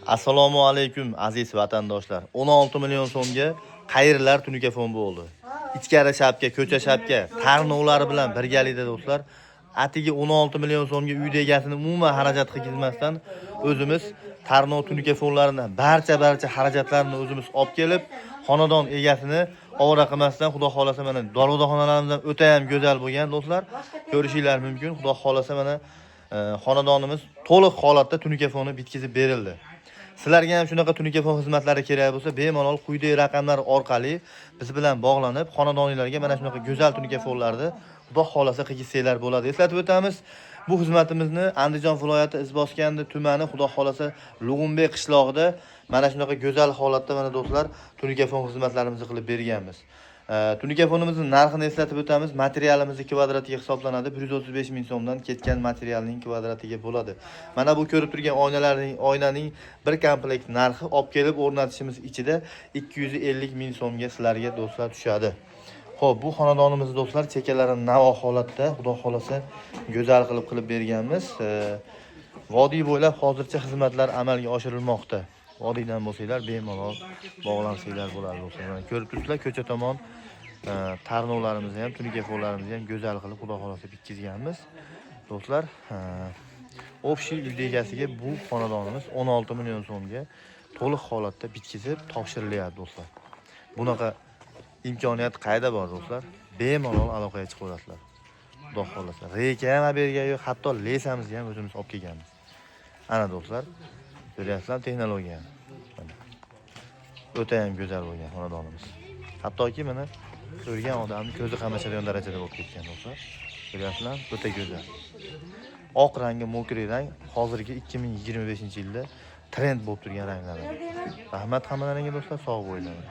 Assalomu alaykum aziz vatandoshlar. 16 million so'mga qayerlar tunikafon bo'ldi. Ichkari shapka, ko'cha shapka, tarnovlari bilan birgalikda do'stlar. Atigi 16 million so'mga uyda egasini umuman xarajat qilmasdan o'zimiz tarnov tunikafonlarini barcha xarajatlarini o'zimiz olib kelib, xonadon egasini ovora qilmasdan xudo xolasa mana dorixonalarimizdan o'ta ham go'zal bo'lgan do'stlar. Ko'rishinglar mumkin. Xudo xolasa mana xonadonimiz to'liq holatda tunikafoni bitkizib berildi. Sizlarga ham shunaqa tunikafon xizmatlari kerak bo'lsa, bemalol quyidagi raqamlar orqali biz bilan bog'lanib, xonadonlarga mana shunaqa go'zal tunikafonlarni xudo xolasa qilsanglar bo'ladi. Eslatib o'tamiz, bu xizmatimizni Andijon viloyati Izboskanди tumani xudo xolasa Lug'unbek qishlog'ida mana shunaqa go'zal holatda mana do'stlar tunikafon xizmatlarimizni qilib berganmiz. Tunikafonimizning narxini eslatib o'tamiz. Materialimiz kvadratiga hisoblanadi. 135 ming so'mdan ketgan materialning kvadratiga bo'ladi. Mana bu ko'rib turgan oynaning bir komplekt narxi olib kelib o'rnatishimiz ichida 250 ming so'mga sizlarga do'stlar tushadi. Xo'p, bu xonadonimizni do'stlar chekalari navo holatda, xudo xolasa go'zal qilib berganmiz. Vodiy bo'ylab hozircha xizmatlar amalga oshirilmoqda. Vodiydan bo'lsanglar bemalol bog'lansanglar bo'ladi do'stlar. Mana ko'rib turibsizlar, ko'cha tomon tarnovlarimizni ham, tunikafonlarimizni ham go'zal qilib xudo xolasa bitkizganmiz. Do'stlar, общий uy egasiga bu xonadonimiz 16 million so'mga to'liq holatda bitkizib topshirilyapti do'stlar. Bunaqa imkoniyat qayda bor do'stlar? Bemalol aloqaga chiqaverasizlar. Xudo xolasa. Reyka ham berga yo'q, hatto lesamizni ham o'zimiz olib kelganmiz. Ana do'stlar, ko'ryapsizlar texnologiya. O'ta ham go'zal bo'lgan xonadonimiz. Hattoki mana ko'rgan odamni ko'zi qamashadigan darajada bo'lib ketgan do'stlar. Ko'ryapsizlar, o'ta go'zal. Oq rangi, mokriy rang hozirgi 2025-yilda trend bo'lib turgan ranglar. Rahmat hammalaringga do'stlar, sog' bo'linglar.